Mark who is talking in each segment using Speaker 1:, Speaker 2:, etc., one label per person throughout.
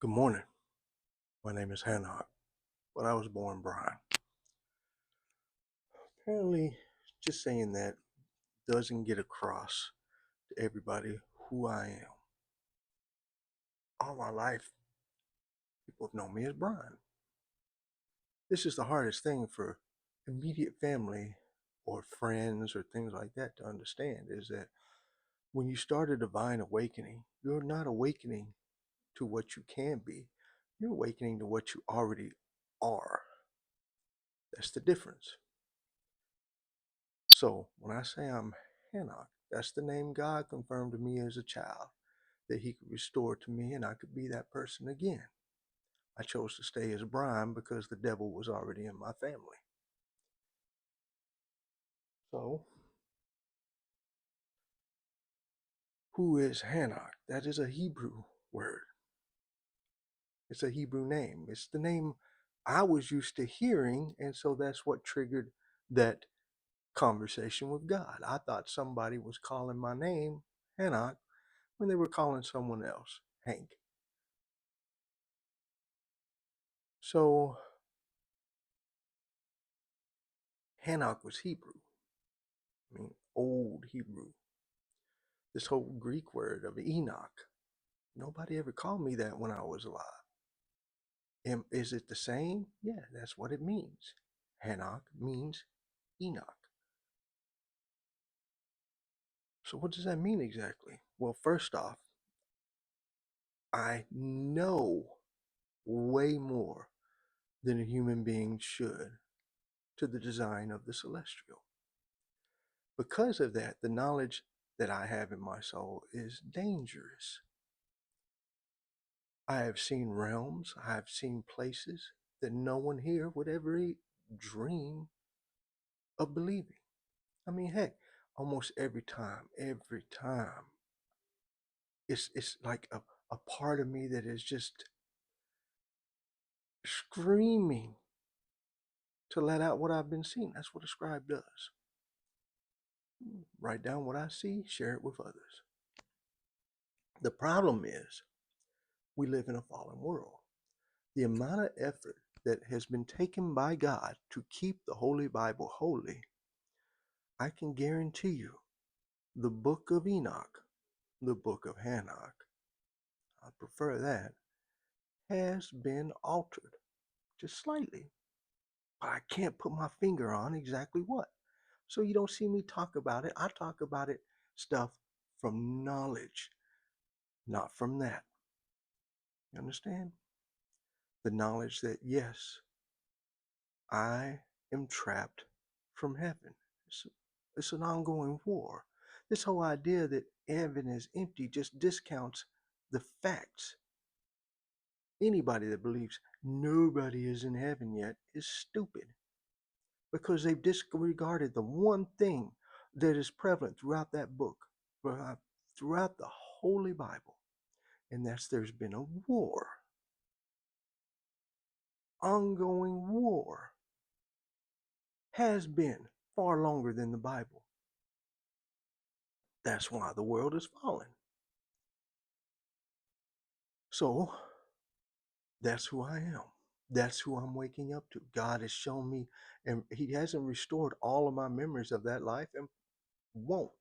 Speaker 1: Good morning. My name is Hanok, but I was born Brian. Apparently, just saying that doesn't get across to everybody who I am. All my life, people have known me as Brian. This is the hardest thing for immediate family or friends or things like that to understand is that when you start a divine awakening, you're not awakening to what you can be, you're awakening to what you already are. That's the difference. So when I say I'm Hanok, that's the name God confirmed to me as a child, that he could restore to me and I could be that person again. I chose to stay as Brian because the devil was already in my family. So, who is Hanok? That is a Hebrew word. It's a Hebrew name. It's the name I was used to hearing, and so that's what triggered that conversation with God. I thought somebody was calling my name Hanok when they were calling someone else Hank. So Hanok was Hebrew. I mean, old Hebrew. This whole Greek word of Enoch. Nobody ever called me that when I was alive. And is it the same? Yeah, that's what it means. Hanok means Enoch. So what does that mean exactly? Well, first off, I know way more than a human being should to the design of the celestial. Because of that, the knowledge that I have in my soul is dangerous. I have seen realms, I have seen places that no one here would ever dream of believing. I mean, heck, almost every time, it's like a part of me that is just screaming to let out what I've been seeing. That's what a scribe does. Write down what I see, share it with others. The problem is we live in a fallen world. The amount of effort that has been taken by God to keep the Holy Bible holy, I can guarantee you the book of Enoch, the book of Hanok, I prefer that, has been altered just slightly. But I can't put my finger on exactly what. So you don't see me talk about it. I talk about it stuff from knowledge, not from that. You understand? The knowledge that yes, I am trapped from heaven. It's an ongoing war. This whole idea that heaven is empty just discounts the facts. Anybody that believes nobody is in heaven yet is stupid because they've disregarded the one thing that is prevalent throughout that book, throughout the Holy Bible, and that's there's been a war, ongoing war, has been far longer than the Bible. That's why the world is fallen. So that's who I am. That's who I'm waking up to. God has shown me, and He hasn't restored all of my memories of that life and won't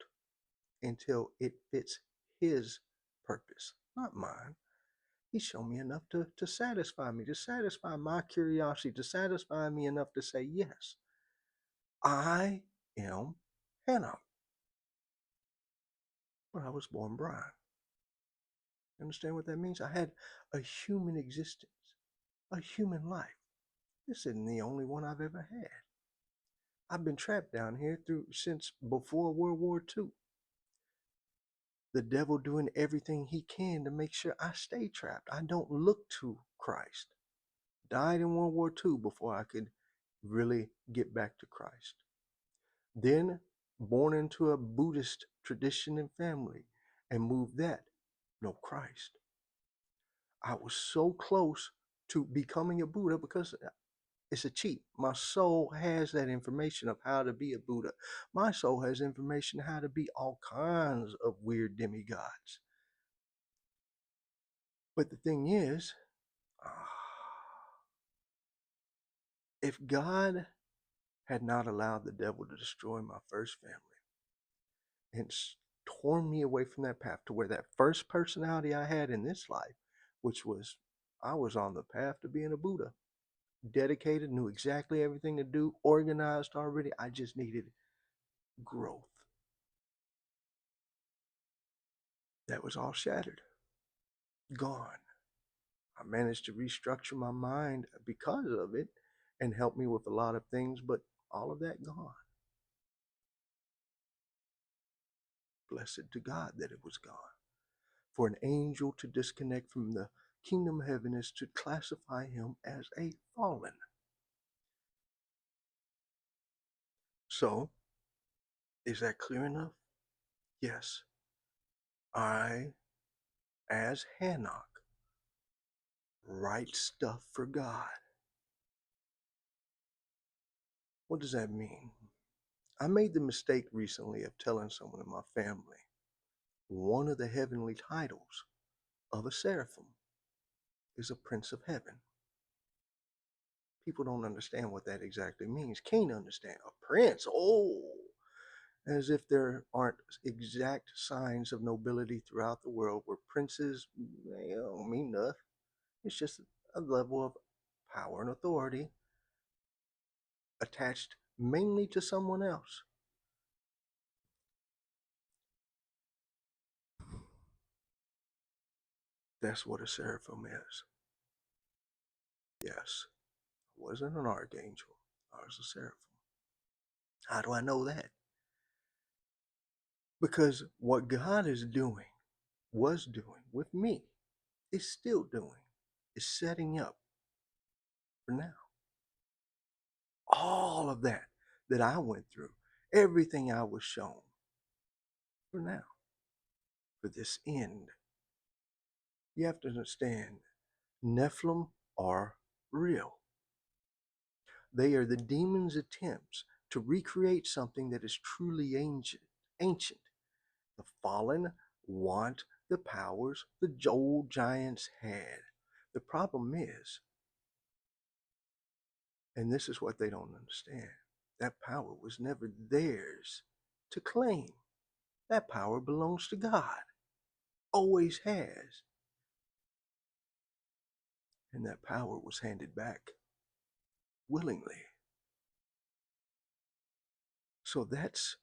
Speaker 1: until it fits His purpose, not mine. He's shown me enough to satisfy me, to satisfy my curiosity, to satisfy me enough to say, yes, I am Hanok. But I was born Brian. You understand what that means? I had a human existence, a human life. This isn't the only one I've ever had. I've been trapped down here since before World War II. The devil doing everything he can to make sure I stay trapped. I don't look to Christ. Died in World War II before I could really get back to Christ. Then born into a Buddhist tradition and family and moved that. No Christ. I was so close to becoming a Buddha because it's a cheat. My soul has that information of how to be a Buddha. My soul has information how to be all kinds of weird demigods. But the thing is, If God had not allowed the devil to destroy my first family and torn me away from that path to where that first personality I had in this life, which was I was on the path to being a Buddha, dedicated, knew exactly everything to do, organized already. I just needed growth. That was all shattered, gone. I managed to restructure my mind because of it and helped me with a lot of things, but all of that gone. Blessed to God that it was gone. For an angel to disconnect from the kingdom of heaven is to classify him as a fallen. So, is that clear enough? Yes. I, as Hanok, write stuff for God. What does that mean? I made the mistake recently of telling someone in my family one of the heavenly titles of a seraphim is a prince of heaven. People don't understand what that exactly means. Can't understand. A prince, oh, as if there aren't exact signs of nobility throughout the world where princes, they don't mean nothing. It's just a level of power and authority attached mainly to someone else. That's what a seraphim is. Yes, I wasn't an archangel. I was a seraphim. How do I know that? Because what God is doing, was doing with me, is still doing, is setting up for now. All of that I went through, everything I was shown for now, for this end. You have to understand, Nephilim are real. They are the demon's attempts to recreate something that is truly ancient. The fallen want the powers the old giants had. The problem is, and this is what they don't understand, that power was never theirs to claim. That power belongs to God, always has. And that power was handed back willingly. So that's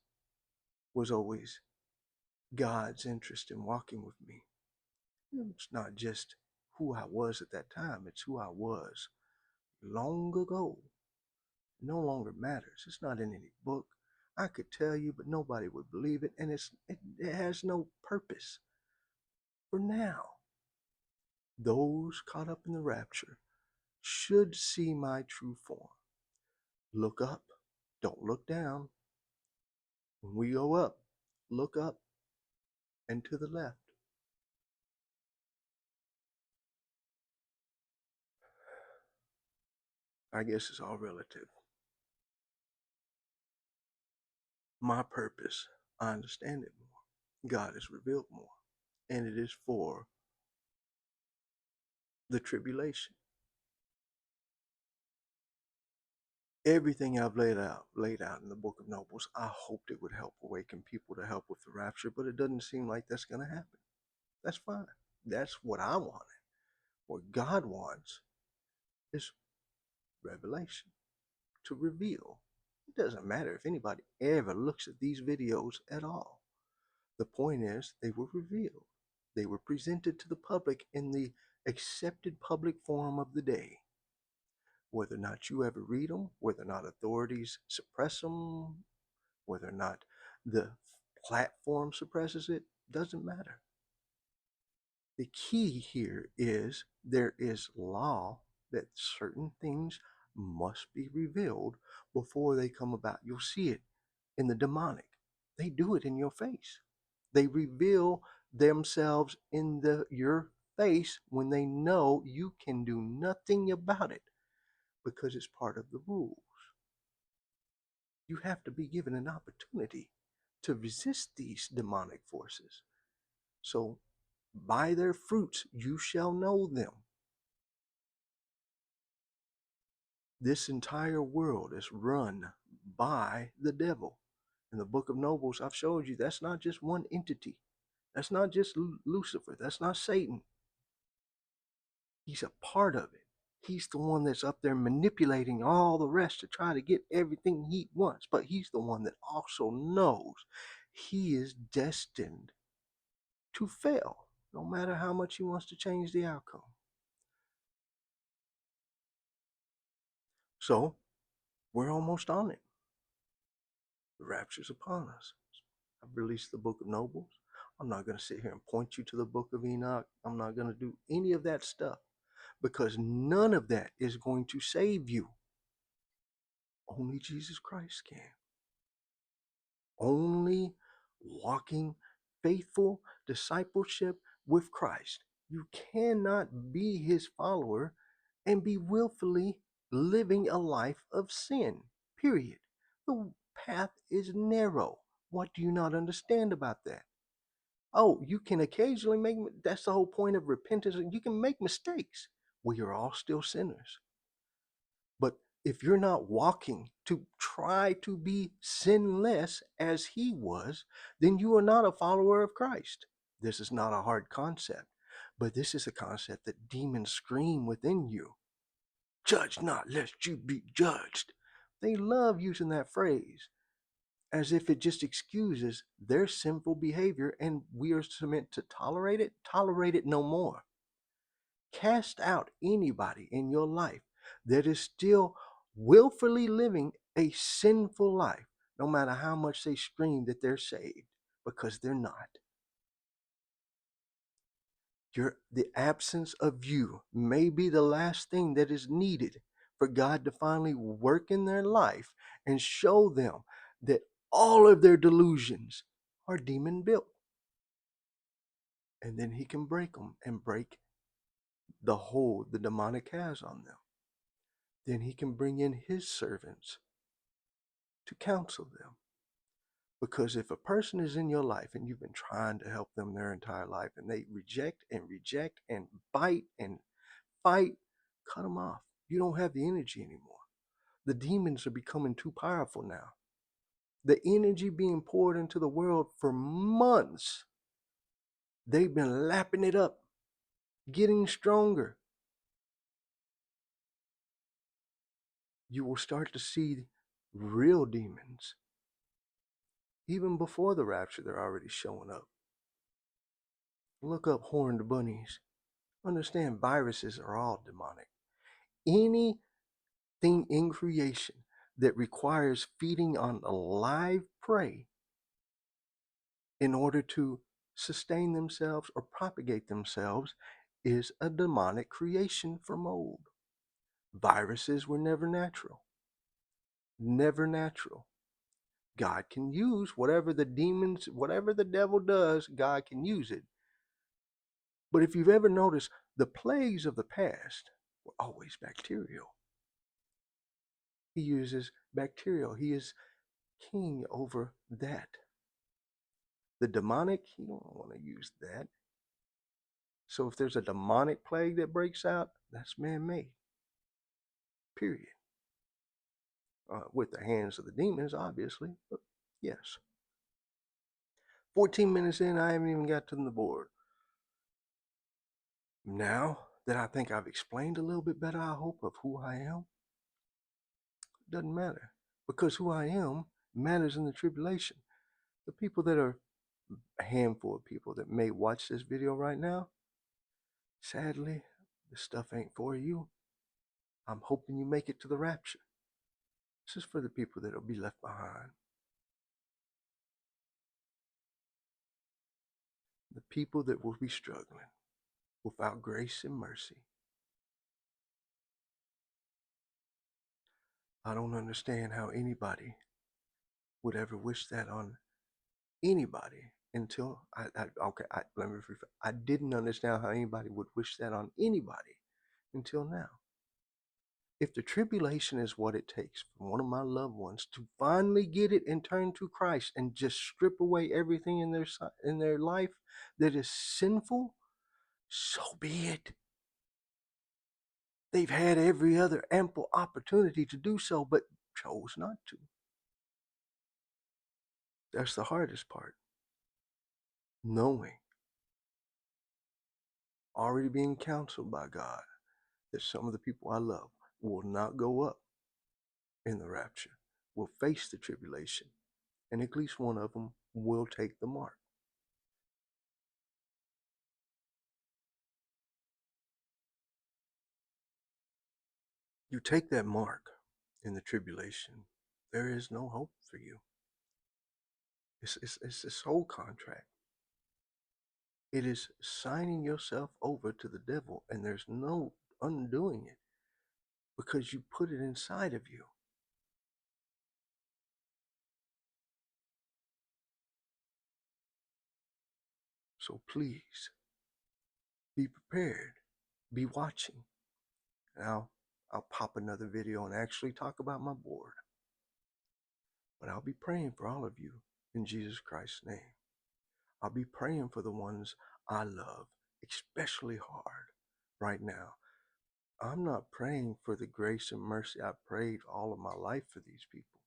Speaker 1: was always God's interest in walking with me. It's not just who I was at that time, it's who I was long ago. It no longer matters. It's not in any book. I could tell you, but nobody would believe it, and it has no purpose. For now, those caught up in the rapture should see my true form. Look up, don't look down. When we go up, look up and to the left. I guess it's all relative. My purpose, I understand it more. God has revealed more. And it is for the tribulation. Everything I've laid out in the book of Nobles, I hoped it would help awaken people to help with the rapture, but it doesn't seem like that's going to happen. That's fine. That's what I wanted. What God wants is revelation, to reveal. It doesn't matter if anybody ever looks at these videos at all. The point is, they were revealed. They were presented to the public in the accepted public forum of the day. Whether or not you ever read them, whether or not authorities suppress them, whether or not the platform suppresses it, doesn't matter. The key here is there is law that certain things must be revealed before they come about. You'll see it in the demonic. They do it in your face. They reveal themselves in your face when they know you can do nothing about it because it's part of the rules. You have to be given an opportunity to resist these demonic forces. So, by their fruits you shall know them. This entire world is run by the devil. In the book of Nobles, I've showed you that's not just one entity. That's not just Lucifer. That's not Satan. He's a part of it. He's the one that's up there manipulating all the rest to try to get everything he wants. But he's the one that also knows he is destined to fail, no matter how much he wants to change the outcome. So we're almost on it. The rapture's upon us. I've released the book of Nobles. I'm not going to sit here and point you to the book of Enoch. I'm not going to do any of that stuff because none of that is going to save you. Only Jesus Christ can. Only walking faithful discipleship with Christ. You cannot be his follower and be willfully living a life of sin, period. The path is narrow. What do you not understand about that? Oh, you can occasionally make, that's the whole point of repentance. You can make mistakes. We are all still sinners. But if you're not walking to try to be sinless as he was, then you are not a follower of Christ. This is not a hard concept, but this is a concept that demons scream within you. Judge not, lest you be judged. They love using that phrase as if it just excuses their sinful behavior and we are meant to tolerate it no more. Cast out anybody in your life that is still willfully living a sinful life, no matter how much they scream that they're saved, because they're not. The absence of you may be the last thing that is needed for God to finally work in their life and show them that all of their delusions are demon built. And then he can break them and break the hold the demonic has on them. Then he can bring in his servants to counsel them. Because if a person is in your life and you've been trying to help them their entire life and they reject and bite and fight, cut them off. You don't have the energy anymore. The demons are becoming too powerful now. The energy being poured into the world for months, they've been lapping it up, getting stronger. You will start to see real demons. Even before the rapture, they're already showing up. Look up horned bunnies. Understand viruses are all demonic. Anything in creation that requires feeding on a live prey in order to sustain themselves or propagate themselves is a demonic creation from old. Viruses were never natural. Never natural. God can use whatever the demons, whatever the devil does, God can use it. But if you've ever noticed, the plagues of the past were always bacterial. He uses bacterial. He is king over that. The demonic, he don't want to use that. So if there's a demonic plague that breaks out, that's man-made. Period. With the hands of the demons, obviously, but yes. 14 minutes in, I haven't even got to the board. Now that I think I've explained a little bit better, I hope, of who I am, it doesn't matter. Because who I am matters in the tribulation. The people that are, a handful of people that may watch this video right now, sadly, this stuff ain't for you. I'm hoping you make it to the rapture. This is for the people that will be left behind. The people that will be struggling without grace and mercy. I don't understand how anybody would ever wish that on anybody until I didn't understand how anybody would wish that on anybody until now. If the tribulation is what it takes for one of my loved ones to finally get it and turn to Christ and just strip away everything in their life that is sinful, so be it. They've had every other ample opportunity to do so, but chose not to. That's the hardest part. Knowing, already being counseled by God, that some of the people I love will not go up in the rapture, will face the tribulation, and at least one of them will take the mark. You take that mark in the tribulation, there is no hope for you. It's this whole contract. It is signing yourself over to the devil, and there's no undoing it because you put it inside of you. So please be prepared, be watching. Now, I'll pop another video and actually talk about my board. But I'll be praying for all of you in Jesus Christ's name. I'll be praying for the ones I love, especially hard right now. I'm not praying for the grace and mercy I prayed all of my life for these people.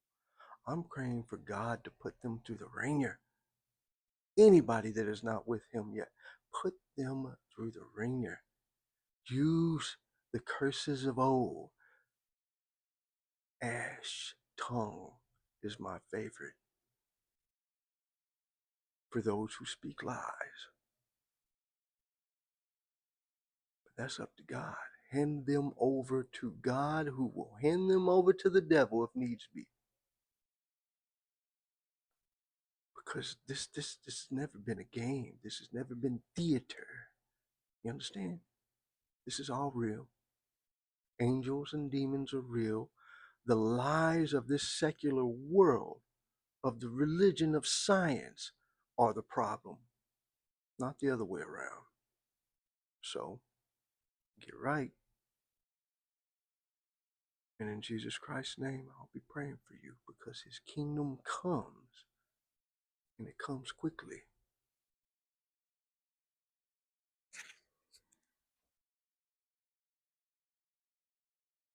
Speaker 1: I'm praying for God to put them through the ringer. Anybody that is not with him yet, put them through the ringer. Use the curses of old. Ash tongue is my favorite for those who speak lies. But that's up to God. Hand them over to God, who will hand them over to the devil if needs be. Because this has never been a game. This has never been theater. You understand? This is all real. Angels and demons are real. The lies of this secular world, of the religion of science, are the problem, not the other way around. So, get right. And in Jesus Christ's name, I'll be praying for you because his kingdom comes, and it comes quickly.